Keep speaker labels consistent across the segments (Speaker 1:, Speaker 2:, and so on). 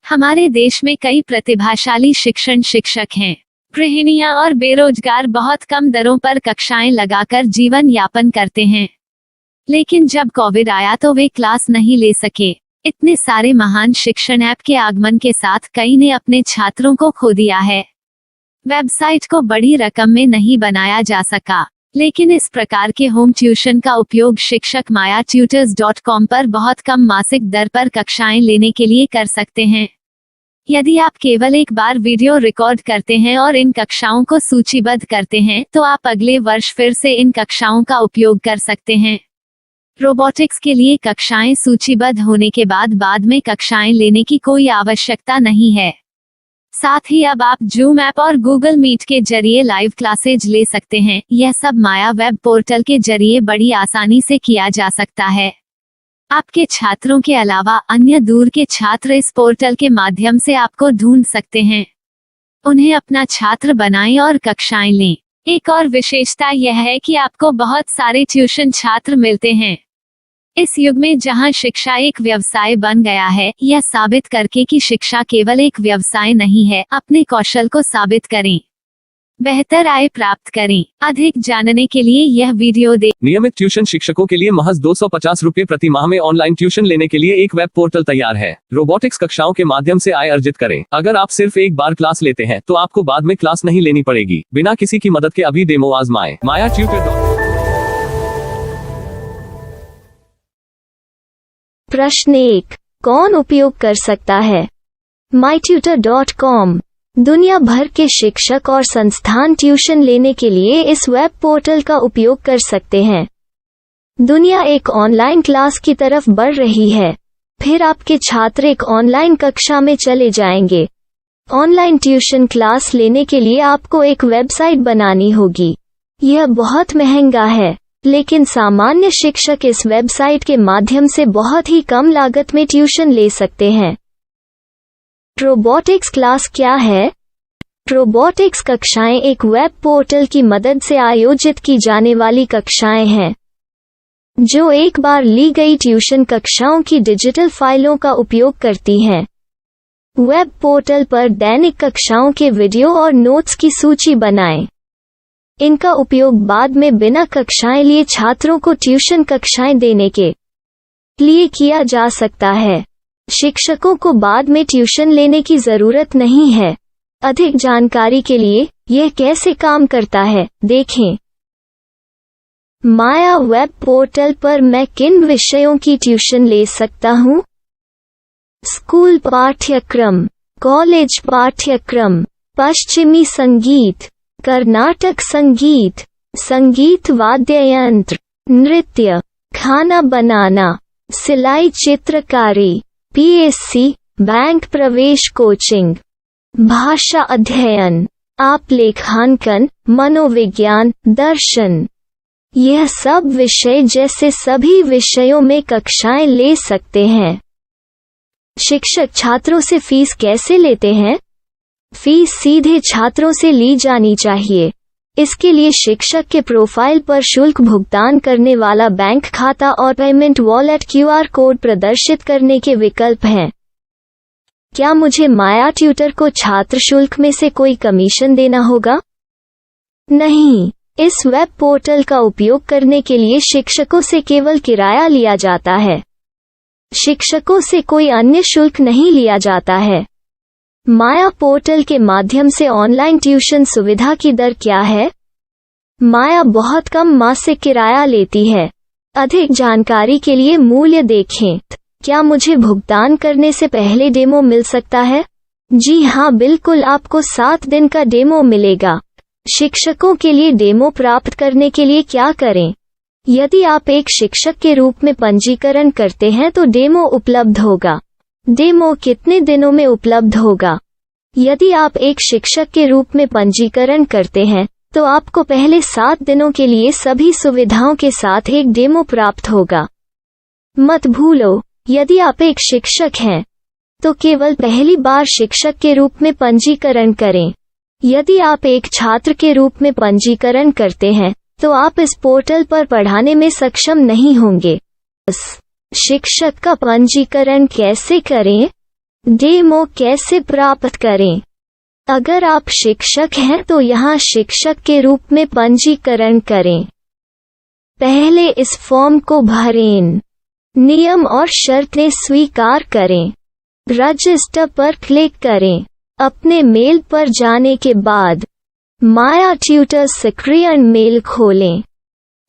Speaker 1: हमारे देश में कई प्रतिभाशाली शिक्षण शिक्षक हैं। गृहिणियां और बेरोजगार बहुत कम दरों पर कक्षाएं लगाकर जीवन यापन करते हैं। लेकिन जब कोविड आया तो वे क्लास नहीं ले सके। इतने सारे महान शिक्षण ऐप के आगमन के साथ कई ने अपने छात्रों को खो दिया है। वेबसाइट को बड़ी रकम में नहीं बनाया जा सका, लेकिन इस प्रकार के होम ट्यूशन का उपयोग शिक्षक myatutors.com पर बहुत कम मासिक दर पर कक्षाएं लेने के लिए कर सकते हैं। यदि आप केवल एक बार वीडियो रिकॉर्ड करते हैं और इन कक्षाओं को सूचीबद्ध करते हैं तो आप अगले वर्ष फिर से इन कक्षाओं का उपयोग कर सकते हैं। रोबोटिक्स के लिए कक्षाएं सूचीबद्ध होने के बाद में कक्षाएं लेने की कोई आवश्यकता नहीं है। साथ ही अब आप जूम ऐप और गूगल मीट के जरिए लाइव क्लासेज ले सकते हैं। यह सब माया वेब पोर्टल के जरिए बड़ी आसानी से किया जा सकता है। आपके छात्रों के अलावा अन्य दूर के छात्र इस पोर्टल के माध्यम से आपको ढूंढ सकते हैं। उन्हें अपना छात्र बनाएं और कक्षाएं लें। एक और विशेषता यह है कि आपको बहुत सारे ट्यूशन छात्र मिलते हैं। इस युग में जहां शिक्षा एक व्यवसाय बन गया है, यह साबित करके कि शिक्षा केवल एक व्यवसाय नहीं है, अपने कौशल को साबित करें, बेहतर आय प्राप्त करें। अधिक जानने के लिए यह वीडियो देखें।
Speaker 2: नियमित ट्यूशन शिक्षकों के लिए महज 250 रुपए प्रति माह में ऑनलाइन ट्यूशन लेने के लिए एक वेब पोर्टल तैयार है। रोबोटिक्स कक्षाओं के माध्यम से आय अर्जित करें। अगर आप सिर्फ एक बार क्लास लेते हैं तो आपको बाद में क्लास नहीं लेनी पड़ेगी। बिना किसी की मदद के अभी डेमो आजमाएं। myatutors.com।
Speaker 3: प्रश्न 1, कौन उपयोग कर सकता है? mytutor.com दुनिया भर के शिक्षक और संस्थान ट्यूशन लेने के लिए इस वेब पोर्टल का उपयोग कर सकते हैं। दुनिया एक ऑनलाइन क्लास की तरफ बढ़ रही है। फिर आपके छात्र एक ऑनलाइन कक्षा में चले जाएंगे। ऑनलाइन ट्यूशन क्लास लेने के लिए आपको एक वेबसाइट बनानी होगी। यह बहुत महंगा है, लेकिन सामान्य शिक्षक इस वेबसाइट के माध्यम से बहुत ही कम लागत में ट्यूशन ले सकते हैं। रोबोटिक्स क्लास क्या है? रोबोटिक्स कक्षाएं एक वेब पोर्टल की मदद से आयोजित की जाने वाली कक्षाएं हैं, जो एक बार ली गई ट्यूशन कक्षाओं की डिजिटल फाइलों का उपयोग करती हैं। वेब पोर्टल पर दैनिक कक्षाओं के वीडियो और नोट्स की सूची बनाएं। इनका उपयोग बाद में बिना कक्षाएं लिए छात्रों को ट्यूशन कक्षाएं देने के लिए किया जा सकता है। शिक्षकों को बाद में ट्यूशन लेने की जरूरत नहीं है। अधिक जानकारी के लिए यह कैसे काम करता है, देखें। माया वेब पोर्टल पर मैं किन विषयों की ट्यूशन ले सकता हूँ? स्कूल पाठ्यक्रम, कॉलेज पाठ्यक्रम, पश्चिमी संगीत, कर्नाटक संगीत, संगीत वाद्य यंत्र, नृत्य, खाना बनाना, सिलाई चित्रकारी, पीएससी, बैंक प्रवेश कोचिंग, भाषा अध्ययन, आप लेखांकन, मनोविज्ञान, दर्शन। यह सब विषय जैसे सभी विषयों में कक्षाएं ले सकते हैं। शिक्षक छात्रों से फीस कैसे लेते हैं? फीस सीधे छात्रों से ली जानी चाहिए। इसके लिए शिक्षक के प्रोफाइल पर शुल्क भुगतान करने वाला बैंक खाता और पेमेंट वॉलेट क्यूआर कोड प्रदर्शित करने के विकल्प हैं। क्या मुझे माया ट्यूटर को छात्र शुल्क में से कोई कमीशन देना होगा? नहीं, इस वेब पोर्टल का उपयोग करने के लिए शिक्षकों से केवल किराया लिया जाता है। शिक्षकों से कोई अन्य शुल्क नहीं लिया जाता है। माया पोर्टल के माध्यम से ऑनलाइन ट्यूशन सुविधा की दर क्या है? माया बहुत कम मासिक किराया लेती है। अधिक जानकारी के लिए मूल्य देखें। क्या मुझे भुगतान करने से पहले डेमो मिल सकता है? जी हाँ, बिल्कुल, आपको 7 दिन का डेमो मिलेगा। शिक्षकों के लिए डेमो प्राप्त करने के लिए क्या करें? यदि आप एक शिक्षक के रूप में पंजीकरण करते हैं तो डेमो उपलब्ध होगा। डेमो कितने दिनों में उपलब्ध होगा? यदि आप एक शिक्षक के रूप में पंजीकरण करते हैं तो आपको पहले 7 दिनों के लिए सभी सुविधाओं के साथ एक डेमो प्राप्त होगा। मत भूलो, यदि आप एक शिक्षक हैं तो केवल पहली बार शिक्षक के रूप में पंजीकरण करें। यदि आप एक छात्र के रूप में पंजीकरण करते हैं तो आप इस पोर्टल पर पढ़ाने में सक्षम नहीं होंगे। शिक्षक का पंजीकरण कैसे करें? डेमो कैसे प्राप्त करें? अगर आप शिक्षक हैं तो यहाँ शिक्षक के रूप में पंजीकरण करें। पहले इस फॉर्म को भरें। नियम और शर्तें स्वीकार करें। रजिस्टर पर क्लिक करें। अपने मेल पर जाने के बाद माया ट्यूटर सक्रिय मेल खोलें।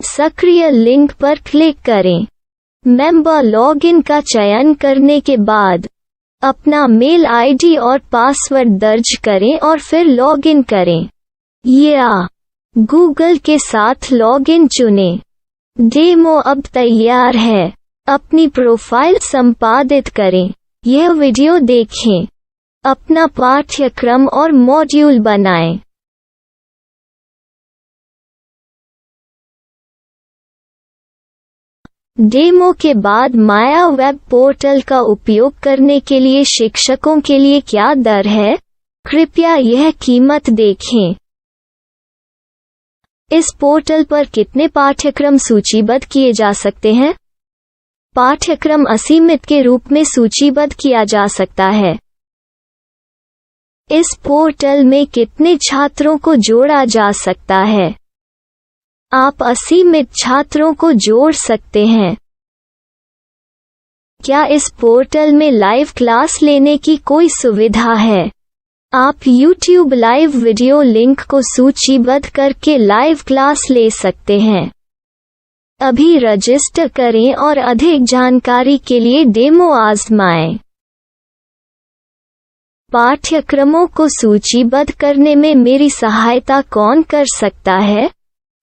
Speaker 3: सक्रिय लिंक पर क्लिक करें। मेंबर लॉगिन का चयन करने के बाद अपना मेल आईडी और पासवर्ड दर्ज करें और फिर लॉगिन करें या गूगल के साथ लॉगिन चुनें। डेमो अब तैयार है। अपनी प्रोफाइल संपादित करें। यह वीडियो देखें। अपना पाठ्यक्रम और मॉड्यूल बनाएं। डेमो के बाद माया वेब पोर्टल का उपयोग करने के लिए शिक्षकों के लिए क्या दर है? कृपया यह कीमत देखें। इस पोर्टल पर कितने पाठ्यक्रम सूचीबद्ध किए जा सकते हैं? पाठ्यक्रम असीमित के रूप में सूचीबद्ध किया जा सकता है। इस पोर्टल में कितने छात्रों को जोड़ा जा सकता है? आप असीमित छात्रों को जोड़ सकते हैं। क्या इस पोर्टल में लाइव क्लास लेने की कोई सुविधा है? आप YouTube लाइव वीडियो लिंक को सूचीबद्ध करके लाइव क्लास ले सकते हैं। अभी रजिस्टर करें और अधिक जानकारी के लिए डेमो आजमाएं। पाठ्यक्रमों को सूचीबद्ध करने में मेरी सहायता कौन कर सकता है?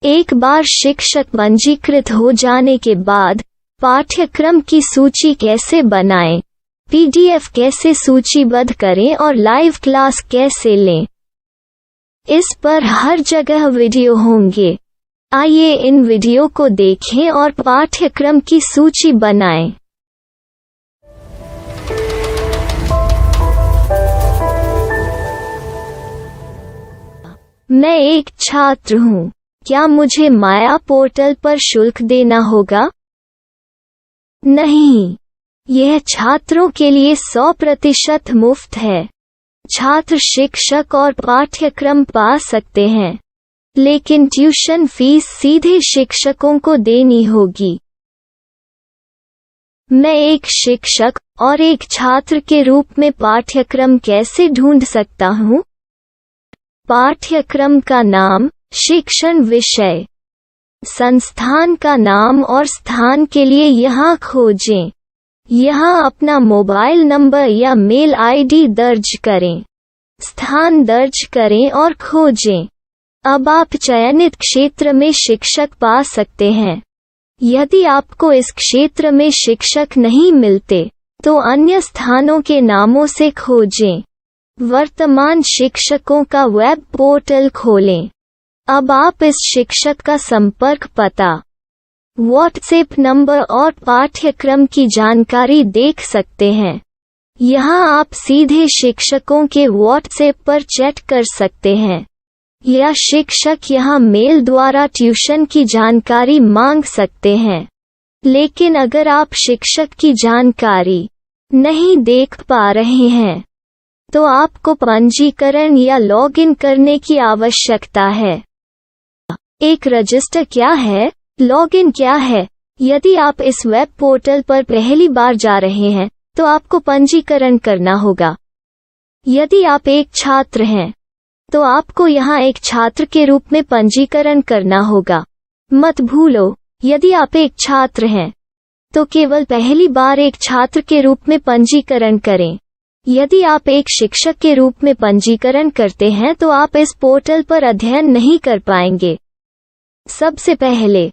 Speaker 3: एक बार शिक्षक पंजीकृत हो जाने के बाद पाठ्यक्रम की सूची कैसे बनाएं? PDF कैसे सूचीबद्ध करें और लाइव क्लास कैसे लें? इस पर हर जगह वीडियो होंगे। आइए इन वीडियो को देखें और पाठ्यक्रम की सूची बनाएं। मैं एक छात्र हूँ। क्या मुझे माया पोर्टल पर शुल्क देना होगा? नहीं, यह छात्रों के लिए 100% मुफ्त है। छात्र शिक्षक और पाठ्यक्रम पा सकते हैं, लेकिन ट्यूशन फीस सीधे शिक्षकों को देनी होगी। मैं एक शिक्षक और एक छात्र के रूप में पाठ्यक्रम कैसे ढूंढ सकता हूँ? पाठ्यक्रम का नाम, शिक्षण विषय, संस्थान का नाम और स्थान के लिए यहाँ खोजें। यहाँ अपना मोबाइल नंबर या मेल आईडी दर्ज करें। स्थान दर्ज करें और खोजें। अब आप चयनित क्षेत्र में शिक्षक पा सकते हैं। यदि आपको इस क्षेत्र में शिक्षक नहीं मिलते, तो अन्य स्थानों के नामों से खोजें। वर्तमान शिक्षकों का वेब पोर्टल खोलें। अब आप इस शिक्षक का संपर्क पता, व्हाट्सएप नंबर और पाठ्यक्रम की जानकारी देख सकते हैं। यहाँ आप सीधे शिक्षकों के व्हाट्सएप पर चैट कर सकते हैं या शिक्षक यहाँ मेल द्वारा ट्यूशन की जानकारी मांग सकते हैं। लेकिन अगर आप शिक्षक की जानकारी नहीं देख पा रहे हैं, तो आपको पंजीकरण या लॉगिन करने की आवश्यकता है। एक रजिस्टर क्या है? लॉगिन क्या है? यदि आप इस वेब पोर्टल पर पहली बार जा रहे हैं, तो आपको पंजीकरण करना होगा। यदि आप एक छात्र हैं, तो आपको यहाँ एक छात्र के रूप में पंजीकरण करना होगा। मत भूलो, यदि आप एक छात्र हैं, तो केवल पहली बार एक छात्र के रूप में पंजीकरण करें। यदि आप एक शिक्षक के रूप में पंजीकरण करते हैं, तो आप इस पोर्टल पर अध्ययन नहीं कर पाएंगे। सबसे पहले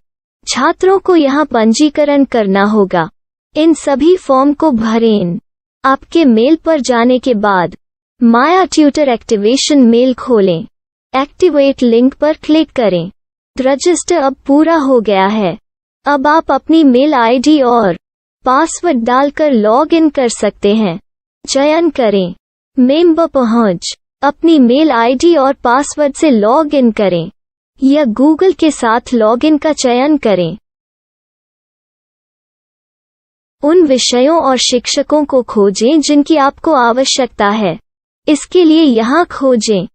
Speaker 3: छात्रों को यहाँ पंजीकरण करना होगा। इन सभी फॉर्म को भरें। आपके मेल पर जाने के बाद माया ट्यूटर एक्टिवेशन मेल खोलें। एक्टिवेट लिंक पर क्लिक करें। रजिस्टर अब पूरा हो गया है। अब आप अपनी मेल आईडी और पासवर्ड डालकर लॉग इन कर सकते हैं। चयन करें मेंबर पहुंच। अपनी मेल आईडी और पासवर्ड से लॉग इन करें या गूगल के साथ लॉगिन का चयन करें। उन विषयों और शिक्षकों को खोजें जिनकी आपको आवश्यकता है। इसके लिए यहाँ खोजें।